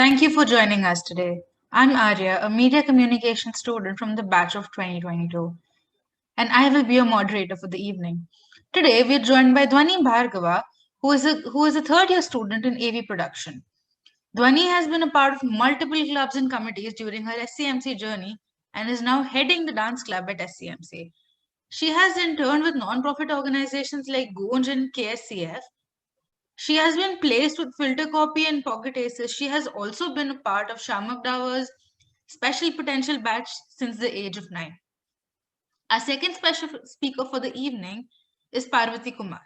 Thank you for joining us today. I'm Arya, a media communication student from the batch of 2022, and I will be your moderator for the evening. Today, we're joined by Dwani Bhargava, who is a third year student in AV production. Dwani has been a part of multiple clubs and committees during her SCMC journey and is now heading the dance club at SCMC. She has interned with non-profit organizations like Gunj and KSCF. She has been placed with Filter Copy and Pocket Aces. She has also been a part of Shamak Dawa's special potential batch since the age of 9. Our second special speaker for the evening is Parvati Kumar,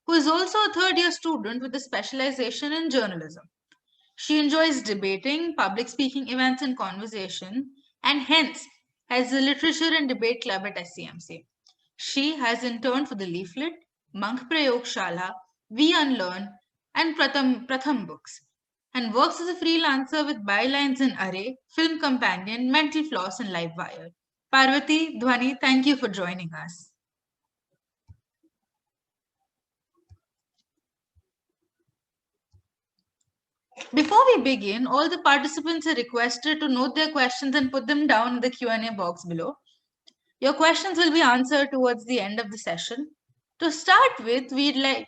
who is also a third year student with a specialization in journalism. She enjoys debating, public speaking events, and conversation, and hence has a literature and debate club at SCMC. She has interned for the Leaflet, Monk Prayog Shala, We Unlearn, and Pratham Books, and works as a freelancer with Bylines in Array, Film Companion, Mental Floss, and Livewire. Parvati, Dhwani, thank you for joining us. Before we begin, all the participants are requested to note their questions and put them down in the Q&A box below. Your questions will be answered towards the end of the session. To start with, we'd like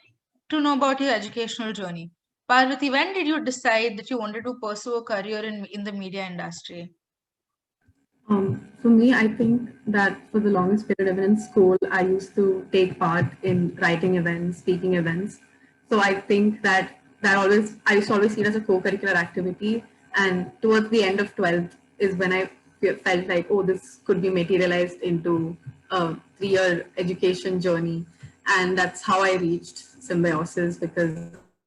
to know about your educational journey. Parvati, when did you decide that you wanted to pursue a career in the media industry? For me, I think that for the longest period, even in school, I used to take part in writing events, speaking events. So I think that I used to always see it as a co-curricular activity. And towards the end of 12th is when I felt like, oh, this could be materialized into a 3-year education journey. And that's how I reached Symbiosis, because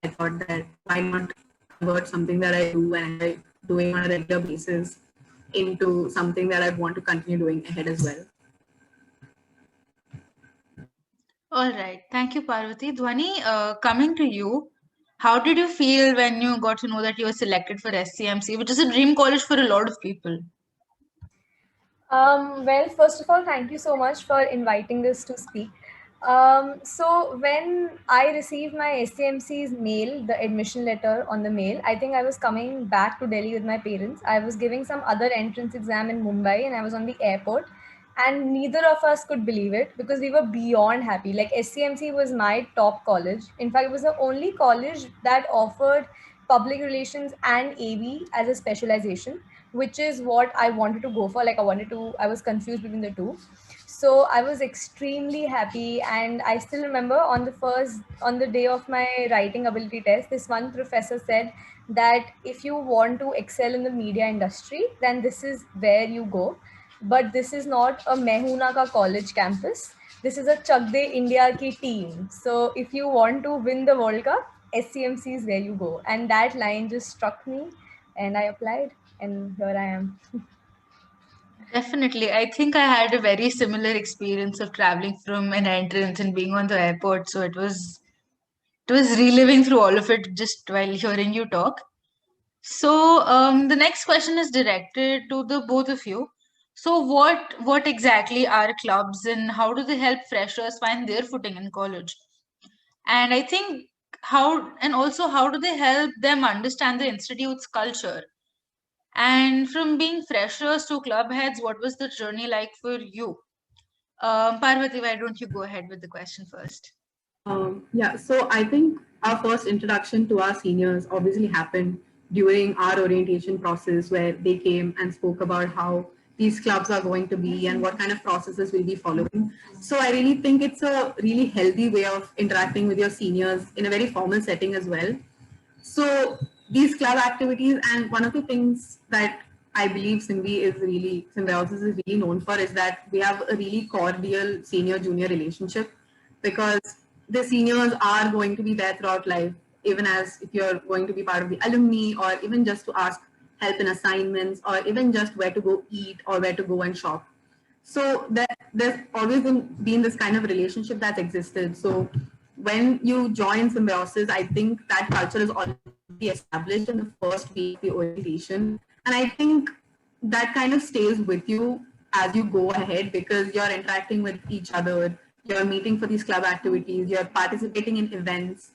I thought that why not convert something that I do and I doing on a regular basis into something that I want to continue doing ahead as well. All right. Thank you, Parvati. Dhwani, coming to you, how did you feel when you got to know that you were selected for SCMC, which is a dream college for a lot of people? Well, first of all, thank you so much for inviting us to speak. So when I received my SCMC's mail, the admission letter on the mail, I think I was coming back to Delhi with my parents. I was giving some other entrance exam in Mumbai and I was on the airport, and neither of us could believe it because we were beyond happy. Like, SCMC was my top college. In fact, it was the only college that offered public relations and AV as a specialization, which is what I wanted to go for. Like, I was confused between the two. So I was extremely happy. And I still remember on the day of my writing ability test, this one professor said that if you want to excel in the media industry, then this is where you go. But this is not a Mehuna ka college campus. This is a Chak De India ki team. So if you want to win the World Cup, SCMC is where you go. And that line just struck me, and I applied, and here I am. Definitely. I think I had a very similar experience of traveling from an entrance and being on the airport. So it was reliving through all of it just while hearing you talk. So the next question is directed to the both of you. So what exactly are clubs and how do they help freshers find their footing in college? And I think how do they help them understand the institute's culture? And from being freshers to club heads, what was the journey like for you? Parvati, why don't you go ahead with the question first? Yeah, so I think our first introduction to our seniors obviously happened during our orientation process, where they came and spoke about how these clubs are going to be and what kind of processes we'll be following. So I really think it's a really healthy way of interacting with your seniors in a very formal setting as well. So these club activities, and one of the things that I believe Symbiosis is really known for, is that we have a really cordial senior-junior relationship, because the seniors are going to be there throughout life, even as if you're going to be part of the alumni, or even just to ask help in assignments, or even just where to go eat or where to go and shop. So there's always been this kind of relationship that's existed. So when you join Symbiosis, I think that culture is already established in the first week of the orientation. And I think that kind of stays with you as you go ahead, because you're interacting with each other, you're meeting for these club activities, you're participating in events.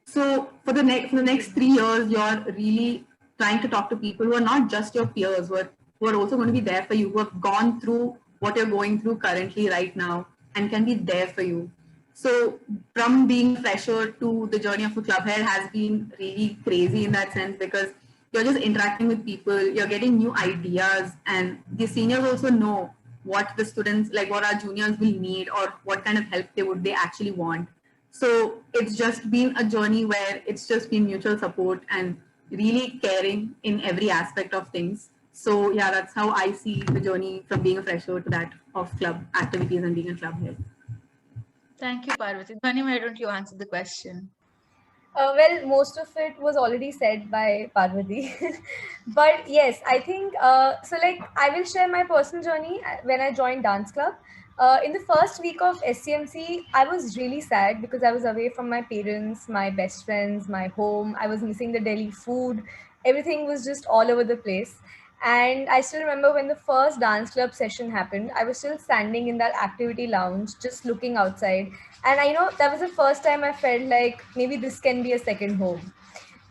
So for the next 3 years, you're really trying to talk to people who are not just your peers, who are also going to be there for you, who have gone through what you're going through currently right now and can be there for you. So from being a fresher to the journey of a club head has been really crazy in that sense, because you're just interacting with people, you're getting new ideas, and the seniors also know what the students, like what our juniors will need or what kind of help they actually want. So it's just been a journey where it's just been mutual support and really caring in every aspect of things. So yeah, that's how I see the journey from being a fresher to that of club activities and being a club head. Thank you, Parvati. Dhani, why don't you answer the question? Well, most of it was already said by Parvati. But yes, I think so. Like, I will share my personal journey when I joined dance club. In the first week of SCMC, I was really sad because I was away from my parents, my best friends, my home. I was missing the Delhi food. Everything was just all over the place. And I still remember when the first dance club session happened, I was still standing in that activity lounge, just looking outside. And I know that was the first time I felt like maybe this can be a second home.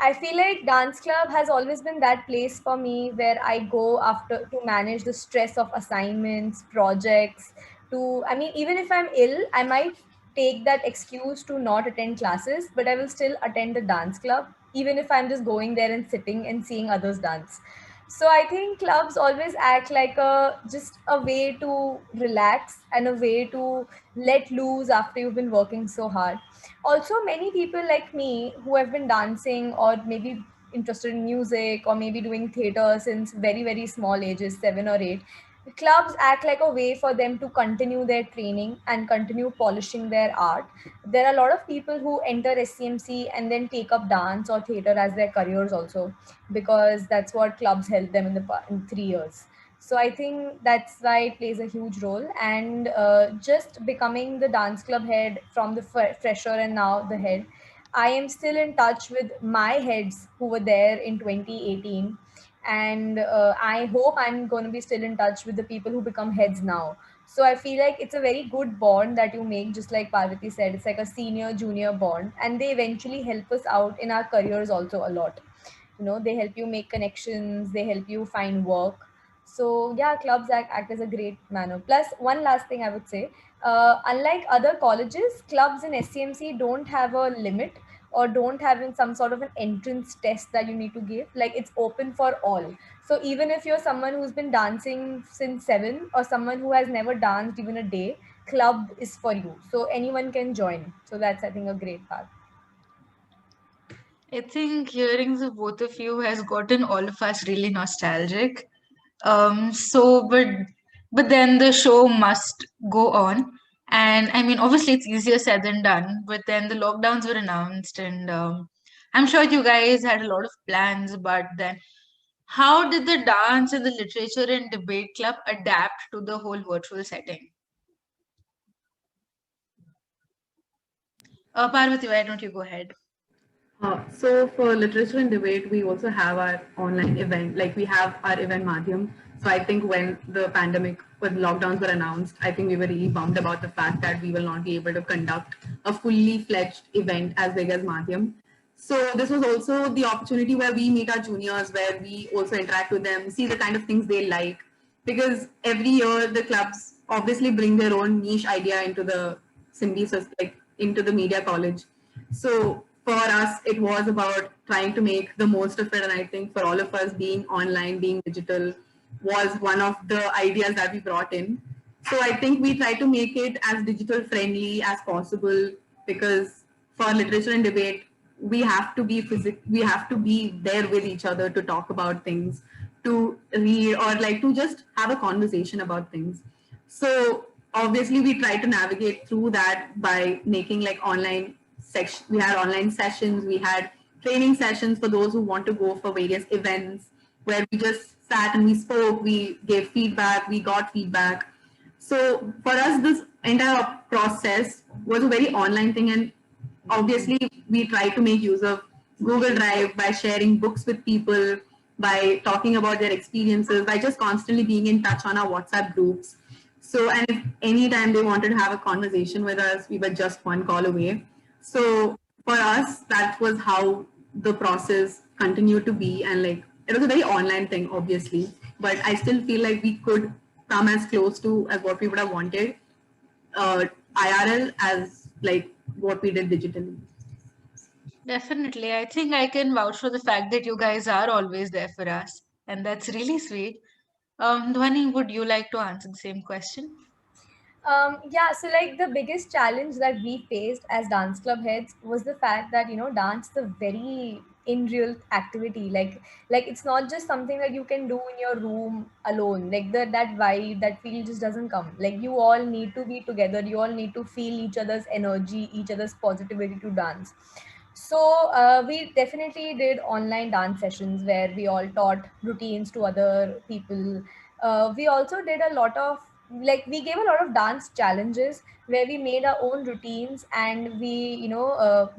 I feel like dance club has always been that place for me where I go after to manage the stress of assignments, projects, to I mean even if I'm ill, I might take that excuse to not attend classes, but I will still attend the dance club even if I'm just going there and sitting and seeing others dance. So I think clubs always act like a just a way to relax and a way to let loose after you've been working so hard. Also, many people like me who have been dancing or maybe interested in music or maybe doing theater since very, very small ages, 7 or 8, clubs act like a way for them to continue their training and continue polishing their art. There are a lot of people who enter SCMC and then take up dance or theater as their careers also, because that's what clubs help them in 3 years. So I think that's why it plays a huge role. And just becoming the dance club head from the fresher and now the head, I am still in touch with my heads who were there in 2018. And I hope I'm going to be still in touch with the people who become heads now. So I feel like it's a very good bond that you make, just like Parvati said. It's like a senior junior bond, and they eventually help us out in our careers also a lot. They help you make connections, they help you find work. So yeah, clubs act as a great manner. Plus, one last thing I would say, unlike other colleges, clubs in SCMC don't have a limit or don't have in some sort of an entrance test that you need to give. Like, it's open for all. So even if you're someone who's been dancing since 7 or someone who has never danced even a day, club is for you. So anyone can join. So that's, I think, a great part. I think hearing the both of you has gotten all of us really nostalgic. But then the show must go on. And I mean, obviously, it's easier said than done. But then the lockdowns were announced, and I'm sure you guys had a lot of plans. But then, how did the dance and the literature and debate club adapt to the whole virtual setting? Parvati, why don't you go ahead? So for literature and debate, we also have our online event, like we have our event Madhyam. So I think when the pandemic, when lockdowns were announced, I think we were really bummed about the fact that we will not be able to conduct a fully fledged event as big as Madhyam. So this was also the opportunity where we meet our juniors, where we also interact with them, see the kind of things they like. Because every year the clubs obviously bring their own niche idea into the symbiosis, like into the media college. So for us, it was about trying to make the most of it. And I think for all of us, being online, being digital was one of the ideas that we brought in. So I think we try to make it as digital friendly as possible, because for literature and debate, we have to be we have to be there with each other to talk about things, to read, or like to just have a conversation about things. So obviously we try to navigate through that by making like online section. We had online sessions, we had training sessions for those who want to go for various events, where we just sat and we spoke, we gave feedback, we got feedback. So for us, this entire process was a very online thing, and obviously we try to make use of Google Drive by sharing books with people, by talking about their experiences, by just constantly being in touch on our WhatsApp groups. So, and if anytime they wanted to have a conversation with us, we were just one call away. So for us, that was how the process continued to be. And like it was a very online thing, obviously, but I still feel like we could come as close to as what we would have wanted IRL as like what we did digitally. Definitely. I think I can vouch for the fact that you guys are always there for us, and that's really sweet. Dhwani, would you like to answer the same question? Yeah, so like the biggest challenge that we faced as dance club heads was the fact that dance is a very in real activity. Like it's not just something that you can do in your room alone. Like that vibe, that feel just doesn't come. Like you all need to be together. You all need to feel each other's energy, each other's positivity to dance. So we definitely did online dance sessions where we all taught routines to other people. We also did a lot of, like, we gave a lot of dance challenges where we made our own routines, and we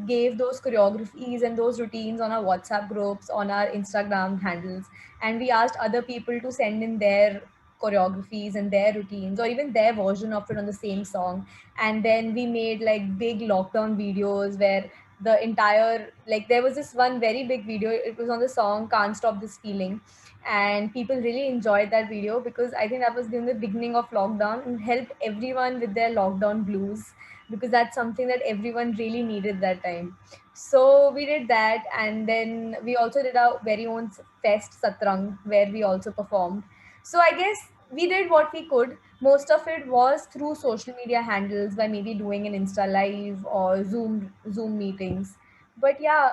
gave those choreographies and those routines on our WhatsApp groups, on our Instagram handles, and we asked other people to send in their choreographies and their routines or even their version of it on the same song. And then we made like big lockdown videos where the entire, like, there was this one very big video, it was on the song Can't Stop This Feeling, and people really enjoyed that video because I think that was during the beginning of lockdown and helped everyone with their lockdown blues, because that's something that everyone really needed that time. So we did that, and then we also did our very own fest Satrang where we also performed. So I guess we did what we could. Most of it was through social media handles, by maybe doing an Insta live or Zoom meetings. But yeah,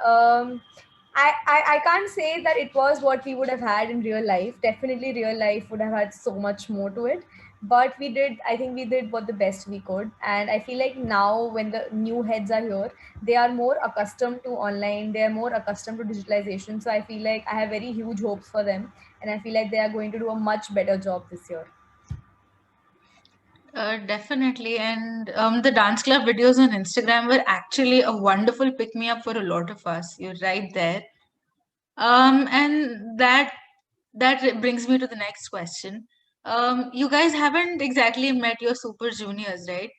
I can't say that it was what we would have had in real life. Definitely, real life would have had so much more to it. But I think we did what the best we could. And I feel like now, when the new heads are here, they are more accustomed to online, they are more accustomed to digitalization. So I feel like I have very huge hopes for them. And I feel like they are going to do a much better job this year. Definitely. And the dance club videos on Instagram were actually a wonderful pick me up for a lot of us. You're right there. And that brings me to the next question. You guys haven't exactly met your super juniors, right?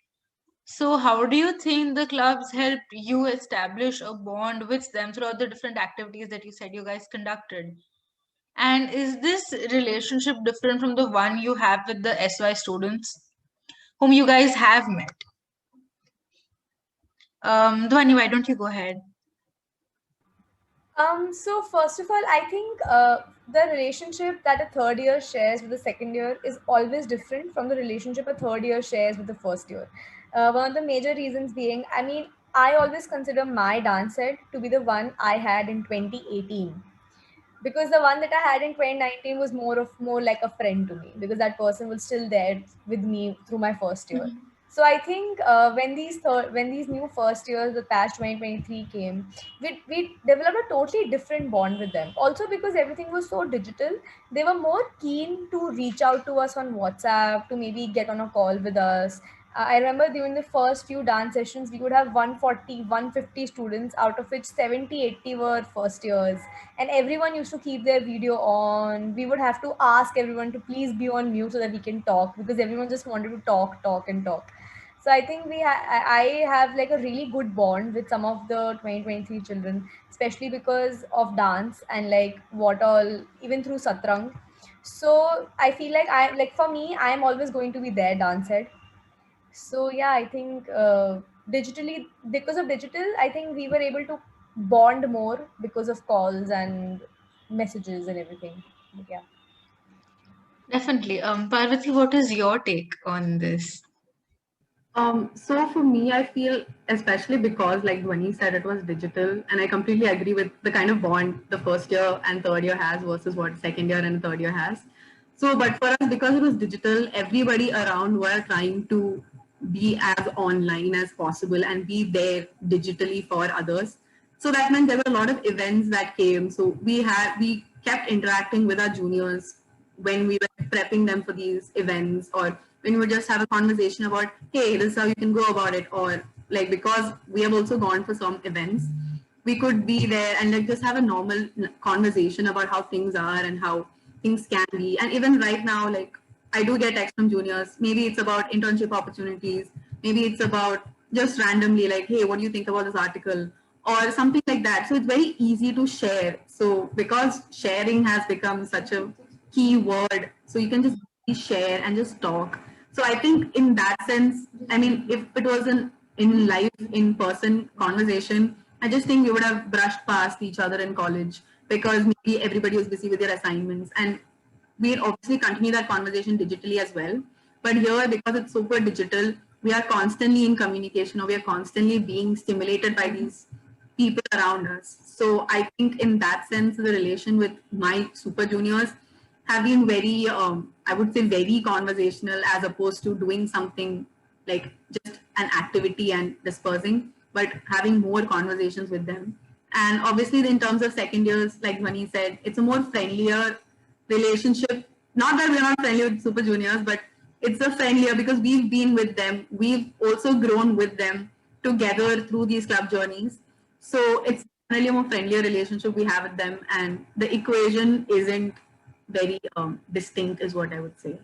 So how do you think the clubs help you establish a bond with them throughout the different activities that you said you guys conducted? And is this relationship different from the one you have with the SY students whom you guys have met? Dhwani, why don't you go ahead? So first of all, I think the relationship that a third year shares with the second year is always different from the relationship a third year shares with the first year. One of the major reasons being, I mean, I always consider my dance set to be the one I had in 2018, because the one that I had in 2019 was more like a friend to me, because that person was still there with me through my first year. Mhm. So I think when these new first years, the past 2023 came, we developed a totally different bond with them. Also because everything was so digital, they were more keen to reach out to us on WhatsApp, to maybe get on a call with us. I remember during the first few dance sessions, we would have 140, 150 students, out of which 70, 80 were first years. And everyone used to keep their video on. We would have to ask everyone to please be on mute so that we can talk, because everyone just wanted to talk and talk. So I think I have like a really good bond with some of the 2023 children, especially because of dance and like what all, even through Satrang. So I feel like for me, I am always going to be their dance head. So yeah, I think digitally, because of digital, I think we were able to bond more because of calls and messages and everything. But yeah. Definitely. Parvati, what is your take on this? So for me, I feel, especially because, like Dhwani said, it was digital, and I completely agree with the kind of bond the first year and third year has versus what second year and third year has. So, but for us, because it was digital, everybody around were trying to be as online as possible and be there digitally for others. So that meant there were a lot of events that came. So we kept interacting with our juniors when we were prepping them for these events, or when we would just have a conversation about, hey, this is how you can go about it, or like, because we have also gone for some events, we could be there and like just have a normal conversation about how things are and how things can be. And even right now, like, I do get texts from juniors. Maybe it's about internship opportunities. Maybe it's about just randomly like, hey, what do you think about this article? or something like that. So it's very easy to share. So because sharing has become such a key word, so you can just share and just talk. So I think in that sense, I mean, if it was an in life, in person conversation, I just think we would have brushed past each other in college because maybe everybody was busy with their assignments, and we'll obviously continue that conversation digitally as well. But here, because it's super digital, we are constantly in communication, or we are constantly being stimulated by these people around us. So I think in that sense, the relation with my super juniors have been very, I would say, very conversational, as opposed to doing something like just an activity and dispersing, but having more conversations with them. And obviously, in terms of second years, like Dhwani said, it's a more friendlier relationship. Not that we're not friendly with super juniors, but it's a friendlier because we've been with them. We've also grown with them together through these club journeys. So it's really a more friendlier relationship we have with them, and the equation isn't very distinct, is what I would say.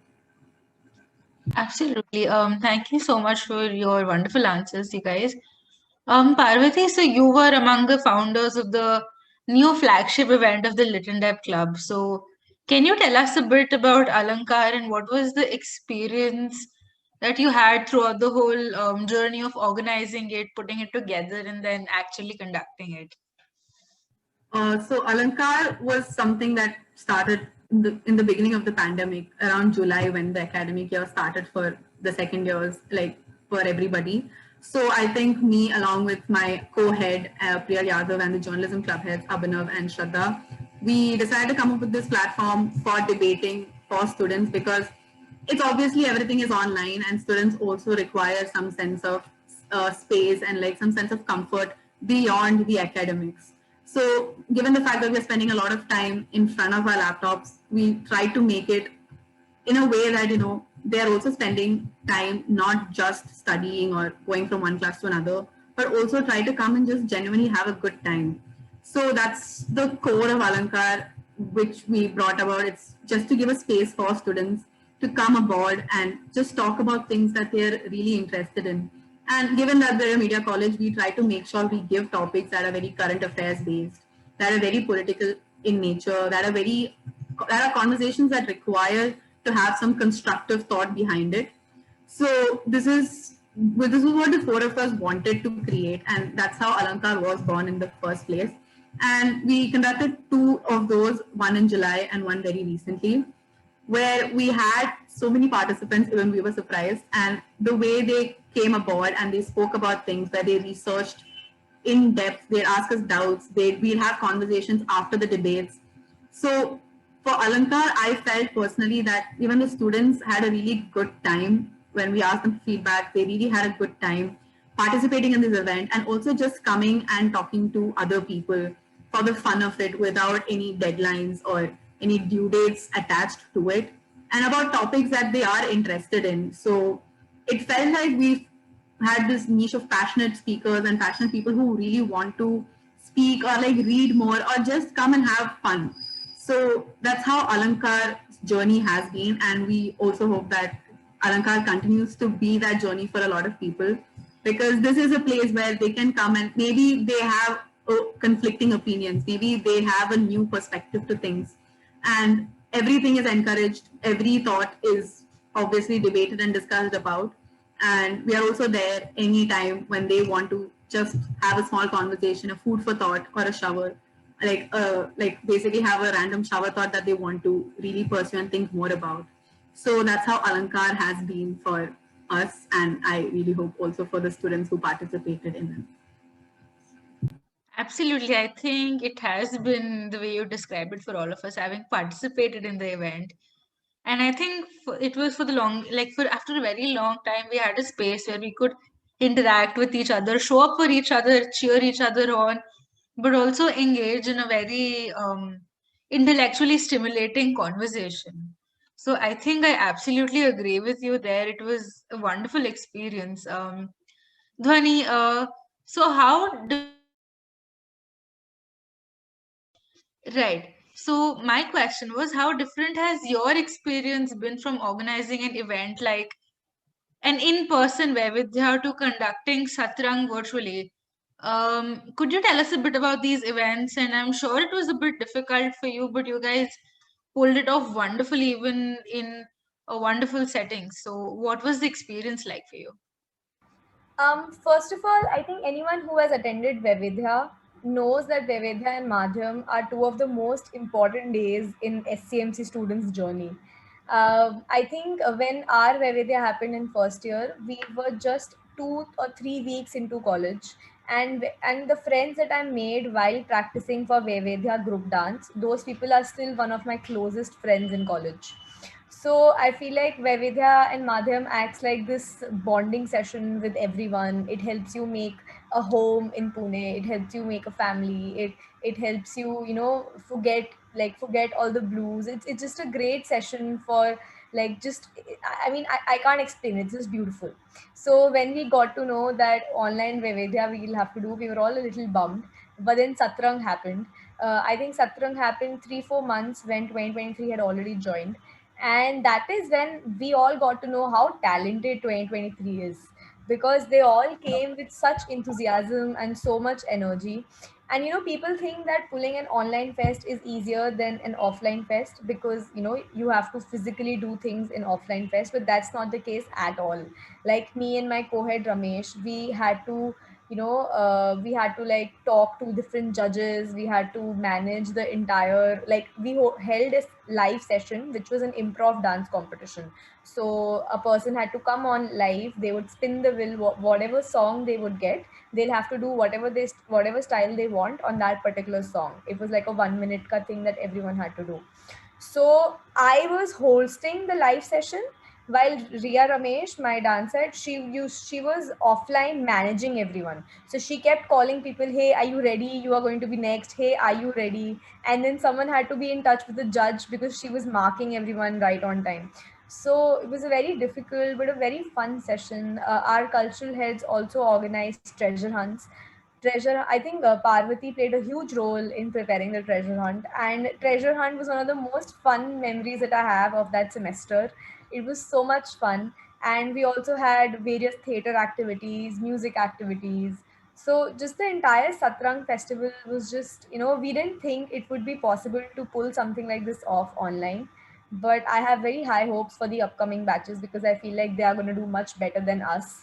Absolutely. Thank you so much for your wonderful answers, you guys. Parvati, so you were among the founders of the new flagship event of the Lit and Dep Club. So can you tell us a bit about Alankar and what was the experience that you had throughout the whole journey of organizing it, putting it together, and then actually conducting it? So Alankar was something that started in the beginning of the pandemic, around July, when the academic year started for the second years, like for everybody. So I think me, along with my co-head Priya Yadav, and the journalism club heads Abhinav and Shraddha, we decided to come up with this platform for debating for students, because it's obviously everything is online, and students also require some sense of space and like some sense of comfort beyond the academics. So given the fact that we're spending a lot of time in front of our laptops, we try to make it in a way that, you know, they're also spending time not just studying or going from one class to another, but also try to come and just genuinely have a good time. So that's the core of Alankar, which we brought about. It's just to give a space for students to come aboard and just talk about things that they're really interested in. And given that they're a media college, we try to make sure we give topics that are very current affairs based, that are very political in nature, that are conversations that require to have some constructive thought behind it. So this is what the four of us wanted to create, and that's how Alankar was born in the first place. And we conducted two of those, one in July and one very recently, where we had so many participants, even we were surprised. And the way they came aboard and they spoke about things, where they researched in depth, they'd ask us doubts, we'd have conversations after the debates. So for Alankar, I felt personally that even the students had a really good time when we asked them feedback. They really had a good time participating in this event, and also just coming and talking to other people for the fun of it, without any deadlines or any due dates attached to it, and about topics that they are interested in. So it felt like we had this niche of passionate speakers and passionate people who really want to speak or like read more or just come and have fun. So that's how Alankar's journey has been, and we also hope that Alankar continues to be that journey for a lot of people, because this is a place where they can come and maybe they have conflicting opinions, maybe they have a new perspective to things, and everything is encouraged. Every thought is obviously debated and discussed about, and we are also there anytime when they want to just have a small conversation, a food for thought, or a shower, like basically have a random shower thought that they want to really pursue and think more about. So that's how Alankar has been for us, and I really hope also for the students who participated in it. Absolutely. I think it has been the way you described it for all of us, having participated in the event. And I think it was for the long, like for after a very long time, we had a space where we could interact with each other, show up for each other, cheer each other on, but also engage in a very intellectually stimulating conversation. So I think I absolutely agree with you there. It was a wonderful experience. Dhwani, so how do Right. So my question was, how different has your experience been from organizing an event like an in-person Vaidya to conducting Satrang virtually? Could you tell us a bit about these events? And I'm sure it was a bit difficult for you, but you guys pulled it off wonderfully, even in a wonderful setting. So, what was the experience like for you? First of all, I think anyone who has attended Vaividhya knows that Vaividhya and Madhyam are two of the most important days in SCMC students' journey. I think when our Vaividhya happened in first year, we were just 2 or 3 weeks into college, and the friends that I made while practicing for Vaividhya group dance, those people are still one of my closest friends in college. So I feel like Vaividhya and Madhyam acts like this bonding session with everyone. It helps you make a home in Pune. It helps you make a family. It helps you, forget all the blues. It's just a great session for like just I can't explain it. It's just beautiful. So when we got to know that online Vaividhya we'll have to do, we were all a little bummed. But then Satrang happened. I think Satrang happened 3-4 months when 2023 had already joined, and that is when we all got to know how talented 2023 is, because they all came with such enthusiasm and so much energy. And people think that pulling an online fest is easier than an offline fest, because you have to physically do things in offline fest, but that's not the case at all. Like me and my co-head Ramesh, we had to like talk to different judges. We had to manage the entire, like held a live session which was an improv dance competition. So a person had to come on live, they would spin the wheel, whatever song they would get, they'll have to do whatever style they want on that particular song. It was like a 1 minute ka thing that everyone had to do. So I was hosting the live session while Ria Ramesh, my dancer, she was offline managing everyone. So she kept calling people, "Hey, are you ready? You are going to be next. Hey, are you ready?" And then someone had to be in touch with the judge because she was marking everyone right on time. So it was a very difficult but a very fun session. Our cultural heads also organized treasure hunts. I think Parvati played a huge role in preparing the treasure hunt, and treasure hunt was one of the most fun memories that I have of that semester. It was so much fun, and we also had various theater activities, music activities. So just the entire Satrang festival was just, we didn't think it would be possible to pull something like this off online. But I have very high hopes for the upcoming batches, because I feel like they are going to do much better than us.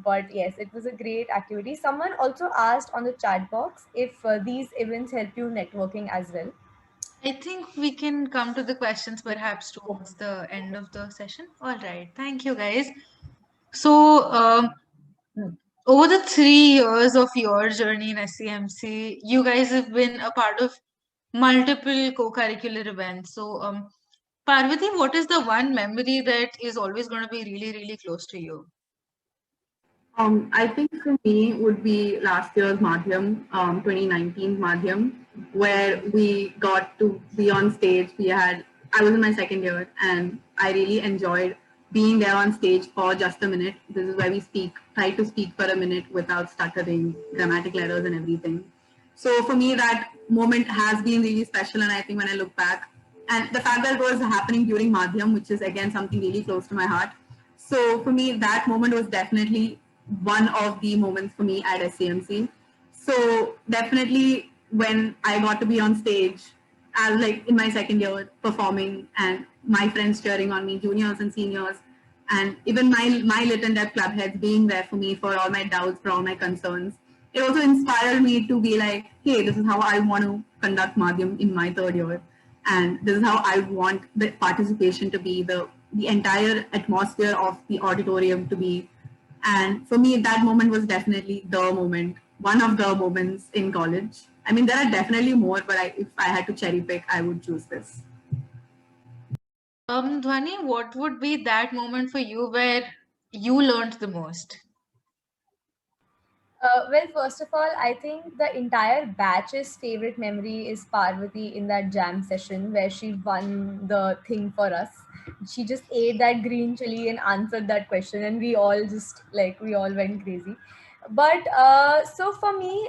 But yes, it was a great activity. Someone also asked on the chat box if these events help you networking as well. I think we can come to the questions perhaps towards the end of the session. All right. Thank you, guys. So, over the 3 years of your journey in SCMC, you guys have been a part of multiple co-curricular events. So, Parvati, what is the one memory that is always going to be really, really close to you? I think for me would be last year's Madhyam, 2019 Madhyam, where we got to be on stage. I was in my second year and I really enjoyed being there on stage for just a minute. This is where we try to speak for a minute without stuttering, grammatic errors and everything. So for me, that moment has been really special. And I think when I look back, and the fact that it was happening during Madhyam, which is again something really close to my heart. So for me, that moment was definitely one of the moments for me at SCMC. So definitely when I got to be on stage, I was like in my second year performing and my friends cheering on me, juniors and seniors, and even my lit and depth club heads being there for me for all my doubts, for all my concerns. It also inspired me to be like, hey, this is how I want to conduct Madhyam in my third year. And this is how I want the participation to be, the entire atmosphere of the auditorium to be. And for me, that moment was definitely the moment, one of the moments in college. I mean, there are definitely more, but if I had to cherry pick, I would choose this. Dhwani, what would be that moment for you where you learned the most? Well, first of all, I think the entire batch's favorite memory is Parvati in that jam session where she won the thing for us. She just ate that green chili and answered that question, and we all went crazy. But so for me,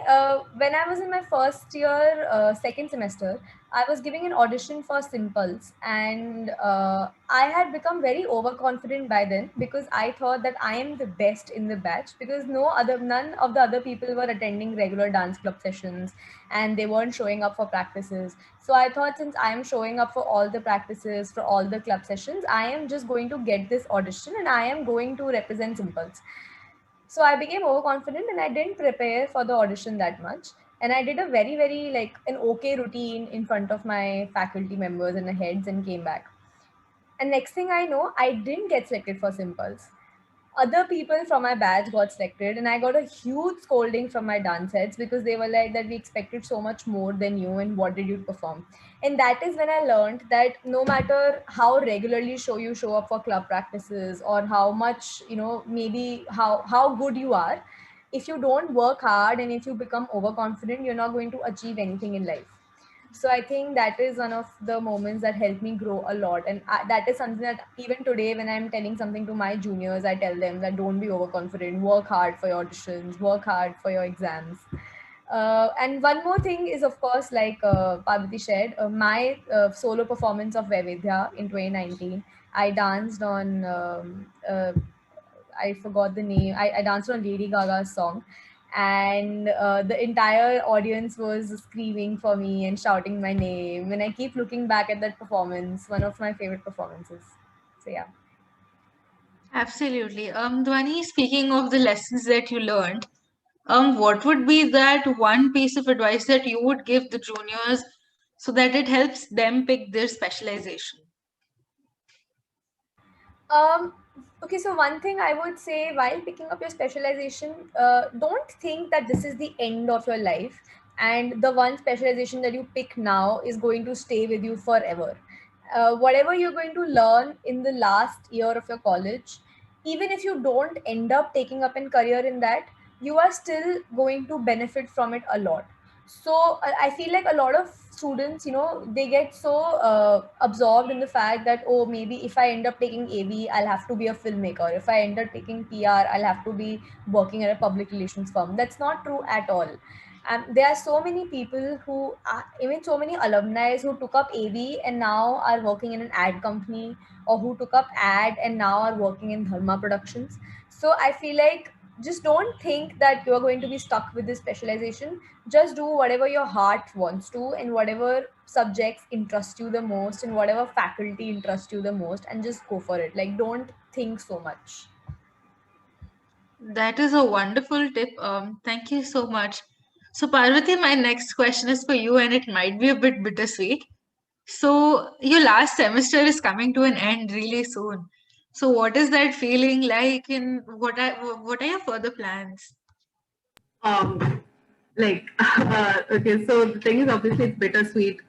when I was in my first year, second semester, I was giving an audition for Simples, and I had become very overconfident by then because I thought that I am the best in the batch because none of the other people were attending regular dance club sessions and they weren't showing up for practices. So I thought since I am showing up for all the practices, for all the club sessions, I am just going to get this audition and I am going to represent Simples. So I became overconfident and I didn't prepare for the audition that much. And I did a very, very like an okay routine in front of my faculty members and the heads and came back. And next thing I know, I didn't get selected for Simples. Other people from my batch got selected, and I got a huge scolding from my dance heads because they were like that we expected so much more than you and what did you perform. And that is when I learned that no matter how regularly you show up for club practices or how much, maybe how good you are, if you don't work hard and if you become overconfident, you're not going to achieve anything in life. So I think that is one of the moments that helped me grow a lot, and that is something that even today when I'm telling something to my juniors, I tell them that don't be overconfident, work hard for your auditions, work hard for your exams. And one more thing is, of course, like Parvati shared, my solo performance of Vaividya in 2019. I danced on I forgot the name. I danced on Lady Gaga's song, and the entire audience was screaming for me and shouting my name. And I keep looking back at that performance, one of my favorite performances. So yeah. Absolutely. Dhwani, speaking of the lessons that you learned, what would be that one piece of advice that you would give the juniors so that it helps them pick their specialization? Um, okay, so one thing I would say while picking up your specialization, don't think that this is the end of your life and the one specialization that you pick now is going to stay with you forever. Whatever you're going to learn in the last year of your college, even if you don't end up taking up a career in that, you are still going to benefit from it a lot. So I feel like a lot of students, they get so absorbed in the fact that, oh, maybe if I end up taking AV, I'll have to be a filmmaker. If I end up taking PR, I'll have to be working at a public relations firm. That's not true at all. And there are so many people who even so many alumni who took up AV and now are working in an ad company, or who took up ad and now are working in Dharma Productions. So I feel like just don't think that you're going to be stuck with this specialization. Just do whatever your heart wants to and whatever subjects interest you the most and whatever faculty interests you the most, and just go for it. Like, don't think so much. That is a wonderful tip. Thank you so much. So, Parvati, my next question is for you, and it might be a bit bittersweet. So, your last semester is coming to an end really soon. So, what is that feeling like, and what are your further plans? Like okay, so the thing is, obviously it's bittersweet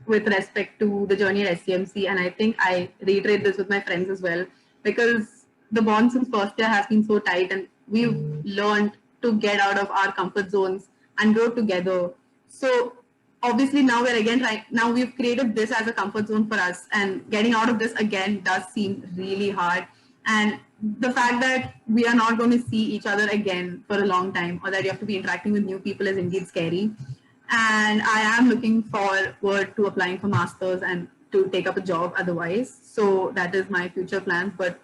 with respect to the journey at SCMC, and I think I reiterate this with my friends as well, because the bond since first year has been so tight and we've learned to get out of our comfort zones and grow together. So obviously now we're again trying, now we've created this as a comfort zone for us, and getting out of this again does seem really hard. And the fact that we are not going to see each other again for a long time, or that you have to be interacting with new people, is indeed scary. And I am looking forward to applying for masters and to take up a job otherwise. So that is my future plans. But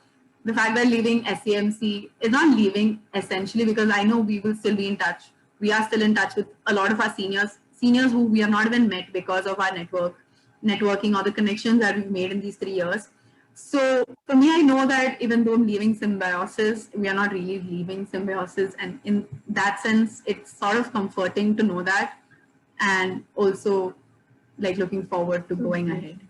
the fact that leaving SCMC is not leaving essentially, because I know we will still be in touch. We are still in touch with a lot of our seniors who we have not even met because of our networking or the connections that we've made in these 3 years. So for me, I know that even though I'm leaving Symbiosis, we are not really leaving Symbiosis. And in that sense, it's sort of comforting to know that, and also like looking forward to going ahead.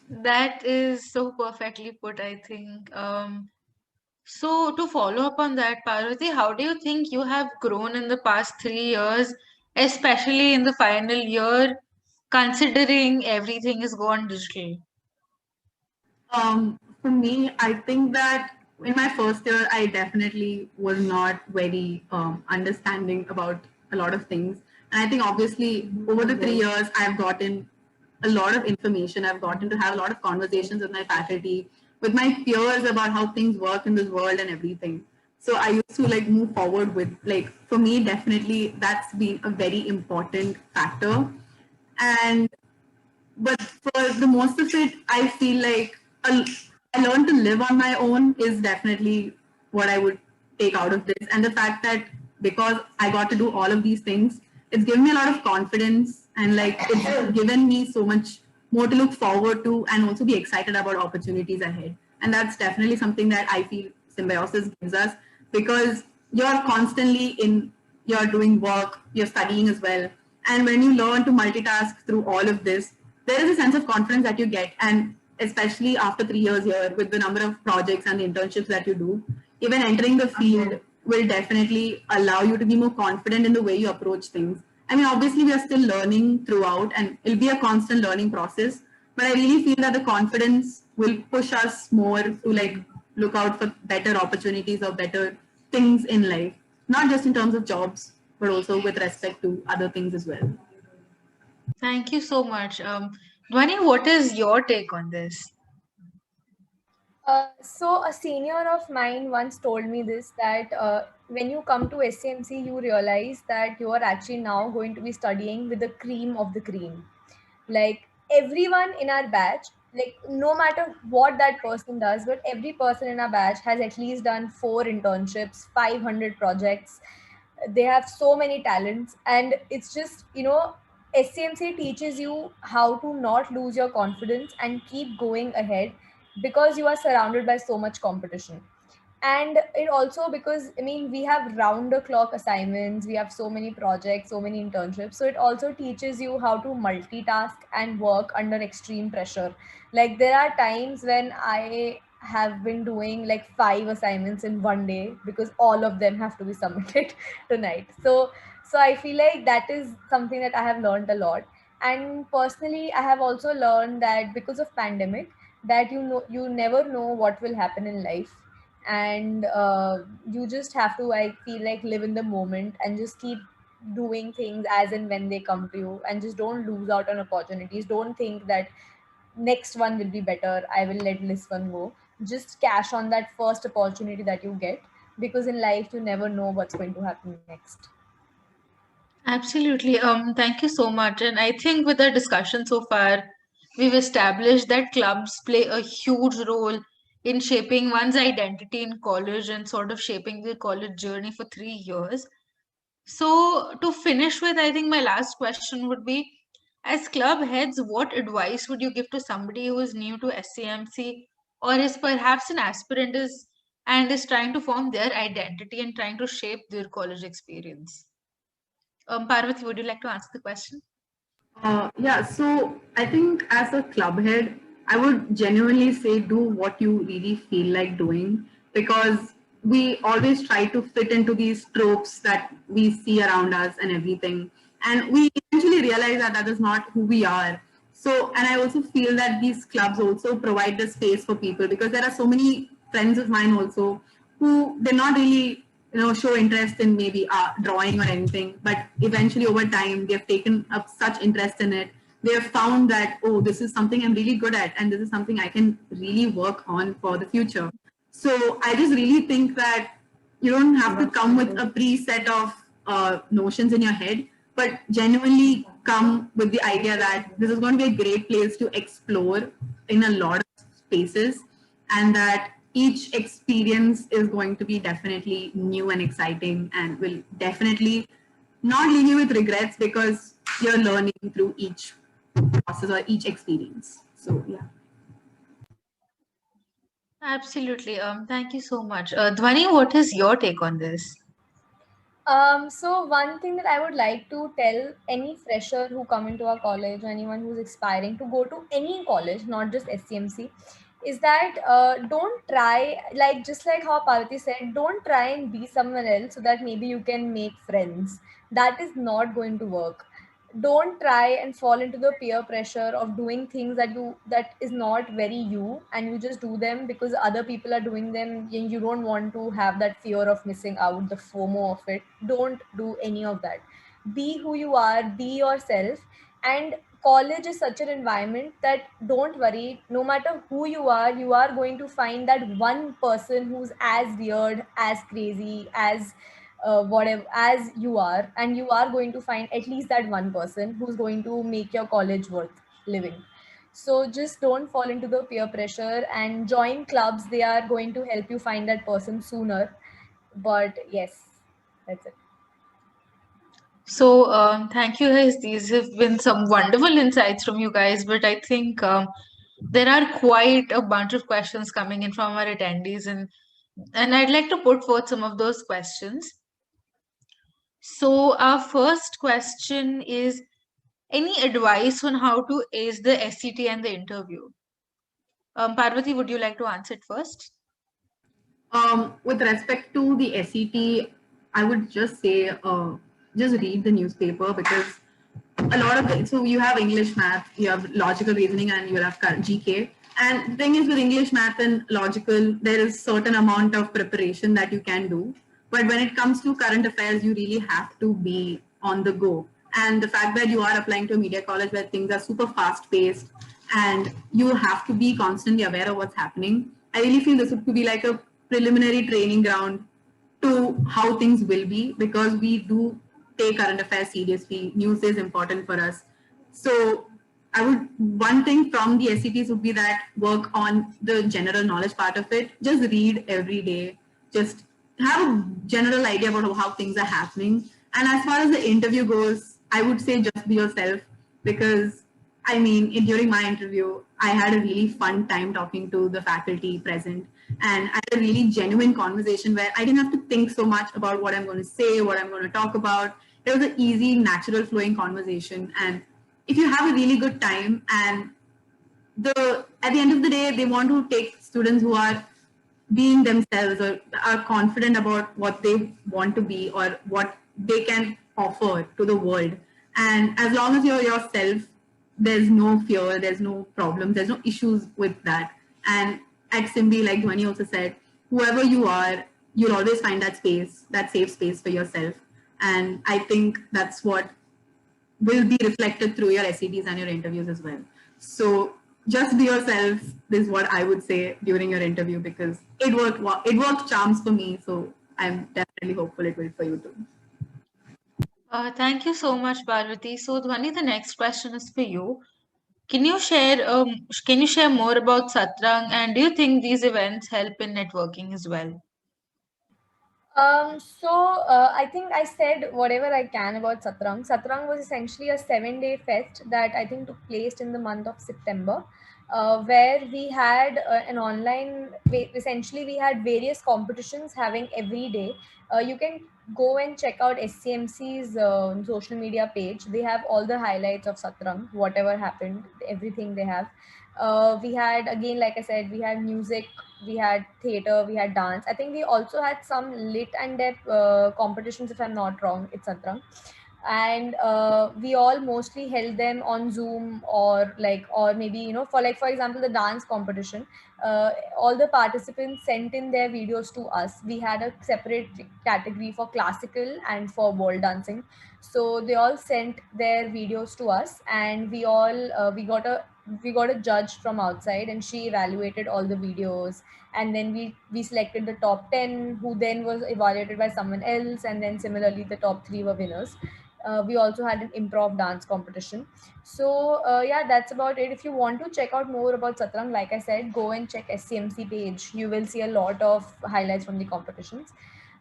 That is so perfectly put, I think. So, to follow up on that, Parvati, how do you think you have grown in the past 3 years, especially in the final year, considering everything is gone digital? For me, I think that in my first year, I definitely was not very understanding about a lot of things. And I think obviously over the 3 years, I've gotten a lot of information. I've gotten to have a lot of conversations with my faculty, with my peers about how things work in this world and everything. So I used to like move forward with, like, for me, definitely that's been a very important factor. And but for the most of it, I feel like I learned to live on my own is definitely what I would take out of this. And the fact that because I got to do all of these things, it's given me a lot of confidence, and like it's given me so much more to look forward to and also be excited about opportunities ahead. And that's definitely something that I feel Symbiosis gives us, because you're constantly in, you're doing work, you're studying as well. And when you learn to multitask through all of this, there is a sense of confidence that you get. And especially after 3 years here, with the number of projects and the internships that you do, even entering the field will definitely allow you to be more confident in the way you approach things. I mean, obviously, we are still learning throughout, and it'll be a constant learning process. But I really feel that the confidence will push us more to like look out for better opportunities or better things in life, not just in terms of jobs, but also with respect to other things as well. Thank you so much. Dhwani, what is your take on this? So a senior of mine once told me this, that when you come to SCMC, you realize that you are actually now going to be studying with the cream of the cream. Like everyone in our batch, like no matter what that person does, but every person in our batch has at least done 4 internships, 500 projects. They have so many talents, and it's just, SCMC teaches you how to not lose your confidence and keep going ahead, because you are surrounded by so much competition. And it also, because I mean, we have round the clock assignments, we have so many projects, so many internships, so it also teaches you how to multitask and work under extreme pressure. Like there are times when I have been doing like 5 assignments in one day, because all of them have to be submitted tonight. So I feel like that is something that I have learned a lot. And personally, I have also learned that because of pandemic, that you never know what will happen in life. And you just have to, I feel like, live in the moment and just keep doing things as and when they come to you, and just don't lose out on opportunities. Don't think that next one will be better, I will let this one go. Just cash on that first opportunity that you get, because in life you never know what's going to happen next. Absolutely. Thank you so much. And I think with our discussion so far, we've established that clubs play a huge role in shaping one's identity in college and sort of shaping the college journey for 3 years. So, to finish with, I think my last question would be, as club heads, what advice would you give to somebody who is new to SCMC or is perhaps an aspirant and is trying to form their identity and trying to shape their college experience? Parvati, would you like to answer the question? Yeah, so I think as a club head, I would genuinely say do what you really feel like doing, because we always try to fit into these tropes that we see around us and everything. And we eventually realize that that is not who we are. So, and I also feel that these clubs also provide the space for people, because there are so many friends of mine also who they're not really show interest in maybe drawing or anything, but eventually over time they have taken up such interest in it. They have found that, oh, this is something I'm really good at, and this is something I can really work on for the future. So I just really think that you don't have to come with a preset of notions in your head, but genuinely come with the idea that this is going to be a great place to explore in a lot of spaces, and that each experience is going to be definitely new and exciting and will definitely not leave you with regrets, because you're learning through each process or each experience. So yeah. Absolutely. Thank you so much. Dhwani, what is your take on this? So one thing that I would like to tell any fresher who come into our college, or anyone who's aspiring to go to any college, not just SCMC, is that don't try, like just like how Parvati said, don't try and be someone else so that maybe you can make friends. That is not going to work. Don't try and fall into the peer pressure of doing things that is not very you, and you just do them because other people are doing them, and you don't want to have that fear of missing out, the FOMO of it. Don't do any of that. Be who you are, be yourself, and college is such an environment that don't worry, no matter who you are going to find that one person who's as weird, as crazy, as whatever as you are, and you are going to find at least that one person who's going to make your college worth living. So just don't fall into the peer pressure and join clubs. They are going to help you find that person sooner. But yes, that's it. So, thank you guys. These have been some wonderful insights from you guys, but I think there are quite a bunch of questions coming in from our attendees, and I'd like to put forth some of those questions. So, our first question is, any advice on how to ace the SCT and the interview? Parvati, would you like to answer it first? With respect to the SET, I would just say just read the newspaper, because a lot of it, so you have English, math, you have logical reasoning, and you have GK. And the thing is, with English, math, and logical, there is certain amount of preparation that you can do. But when it comes to current affairs, you really have to be on the go. And the fact that you are applying to a media college where things are super fast paced and you have to be constantly aware of what's happening, I really feel this would be like a preliminary training ground to how things will be, because we do take current affairs seriously. News is important for us. So I would, one thing from the SCTs would be that work on the general knowledge part of it. Just read every day. Just have a general idea about how things are happening. And as far as the interview goes, I would say just be yourself, because I mean, during my interview, I had a really fun time talking to the faculty present, and I had a really genuine conversation where I didn't have to think so much about what I'm going to say, what I'm going to talk about. It was an easy, natural flowing conversation. And if you have a really good time, and at the end of the day, they want to take students who are being themselves or are confident about what they want to be or what they can offer to the world. And as long as you're yourself, there's no fear, there's no problems, there's no issues with that. And at Simbi, like Dhwani also said, whoever you are, you'll always find that space, that safe space for yourself. And I think that's what will be reflected through your SETs and your interviews as well. So just be yourself is what I would say during your interview, because it worked charms for me. So I'm definitely hopeful it will for you too. Thank you so much, Parvati. So, Dhwani, the next question is for you. Can you share more about Satrang, and do you think these events help in networking as well? I think I said whatever I can about Satrang. Satrang was essentially a 7-day fest that I think took place in the month of September, where we had an online, essentially, we had various competitions having every day. You can go and check out SCMC's social media page. They have all the highlights of Satrang, whatever happened, everything they have. We had, again, like I said, we had music, we had theater, we had dance. I think we also had some lit and dep competitions, if I'm not wrong. It's Satrang. And we all mostly held them on Zoom, or maybe, for example, the dance competition. All the participants sent in their videos to us. We had a separate category for classical and for world dancing. So they all sent their videos to us, and we got a judge from outside, and she evaluated all the videos, and then we selected the top 10, who then was evaluated by someone else, and then similarly the top 3 were winners. We also had an improv dance competition. So yeah, that's about it. If you want to check out more about Satrang, like I said, go and check SCMC page. You will see a lot of highlights from the competitions.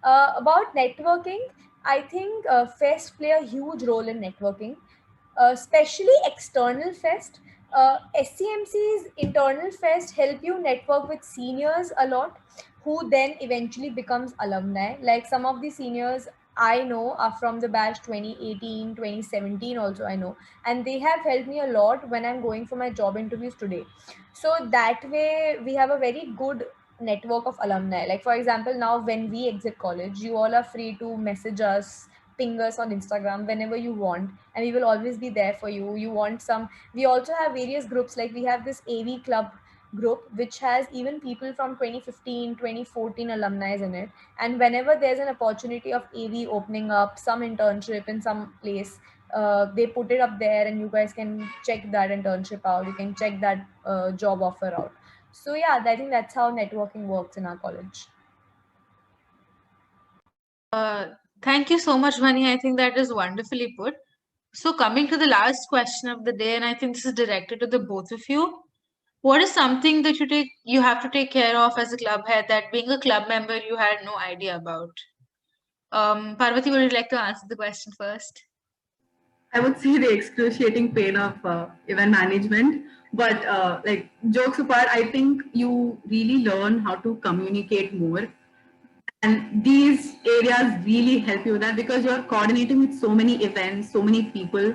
About networking, I think fests play a huge role in networking, especially external fest. SCMC's internal fest help you network with seniors a lot, who then eventually becomes alumni. Like some of the seniors I know are from the batch 2018, 2017 also I know, and they have helped me a lot when I'm going for my job interviews today. So that way we have a very good network of alumni. Like for example, now when we exit college, you all are free to message us, ping us on Instagram whenever you want, and we will always be there for you. You want some, we also have various groups. Like we have this AV club group which has even people from 2015, 2014 alumni in it. And whenever there's an opportunity of AV opening up, some internship in some place, they put it up there, and you guys can check that internship out. You can check that job offer out. So yeah, I think that's how networking works in our college. Thank you so much, Vani. I think that is wonderfully put. So, coming to the last question of the day, and I think this is directed to the both of you. What is something that you have to take care of as a club head that being a club member you had no idea about? Parvati, would you like to answer the question first? I would say the excruciating pain of event management. But like jokes apart, I think you really learn how to communicate more. And these areas really help you with that because you're coordinating with so many events, so many people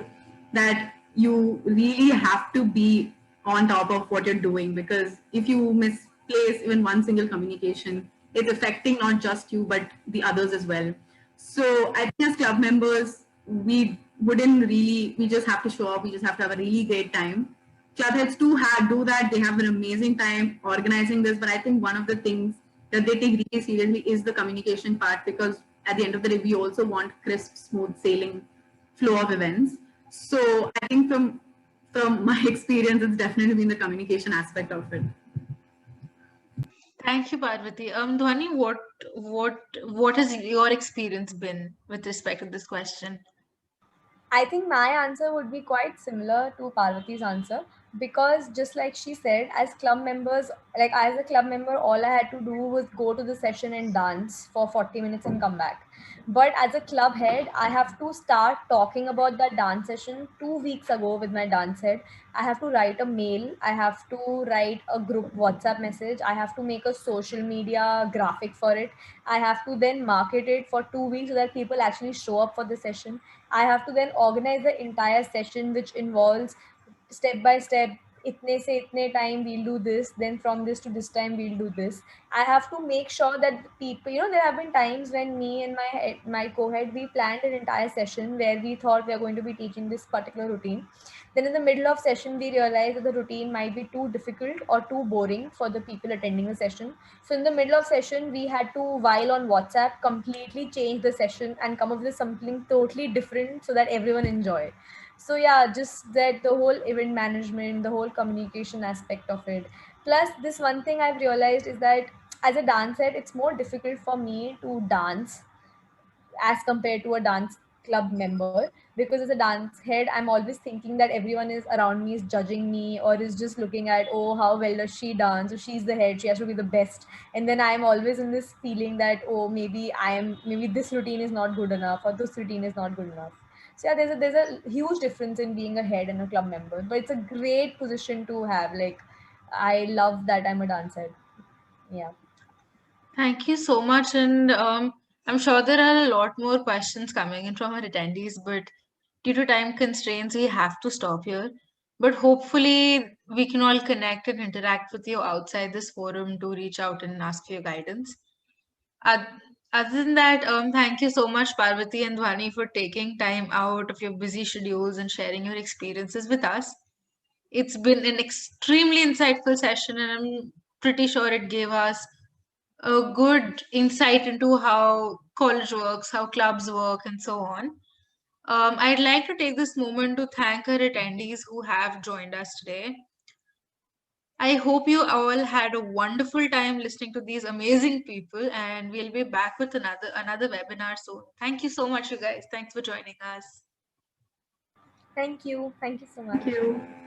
that you really have to be on top of what you're doing because if you misplace even one single communication, it's affecting not just you but the others as well. So I think as club members, we just have to show up, we just have to have a really great time. Club heads do that. They have an amazing time organizing this, but I think one of the things that they take really seriously is the communication part because at the end of the day, we also want crisp, smooth sailing flow of events. So I think from my experience, it's definitely been the communication aspect of it. Thank you, Parvati. Dhwani, what has your experience been with respect to this question? I think my answer would be quite similar to Parvati's answer because just like she said, as club members, like as a club member, all I had to do was go to the session and dance for 40 minutes and come back. But as a club head, I have to start talking about that dance session 2 weeks ago with my dance head. I have to write a mail. I have to write a group WhatsApp message. I have to make a social media graphic for it. I have to then market it for 2 weeks so that people actually show up for the session. I have to then organize the entire session, which involves step by step. इतने से इतने time we'll do this, then from this to this time we'll do this. I have to make sure that people, there have been times when me and my co-head, we planned an entire session where we thought we are going to be teaching this particular routine. Then in the middle of session, we realized that the routine might be too difficult or too boring for the people attending the session. So in the middle of session, we had to, while on WhatsApp, completely change the session and come up with something totally different so that everyone enjoyed. So yeah, just that the whole event management, the whole communication aspect of it. Plus, this one thing I've realized is that as a dancer, it's more difficult for me to dance as compared to a dance club member because as a dance head I'm always thinking that everyone is around me is judging me or is just looking at, oh, how well does she dance, so she's the head, she has to be the best. And then I'm always in this feeling that, oh, maybe this routine is not good enough or this routine is not good enough. So yeah, there's a huge difference in being a head and a club member, but it's a great position to have. Like, I love that I'm a dance head. Yeah. Thank you so much. And I'm sure there are a lot more questions coming in from our attendees, but due to time constraints, we have to stop here. But hopefully, we can all connect and interact with you outside this forum to reach out and ask for your guidance. Oth- Other than that, thank you so much, Parvati and Dhwani, for taking time out of your busy schedules and sharing your experiences with us. It's been an extremely insightful session, and I'm pretty sure it gave us a good insight into how college works, how clubs work, and so on. I'd like to take this moment to thank our attendees who have joined us today. I hope you all had a wonderful time listening to these amazing people, and we'll be back with another webinar soon. Thank you so much, you guys. Thanks for joining us. Thank you so much. Thank you.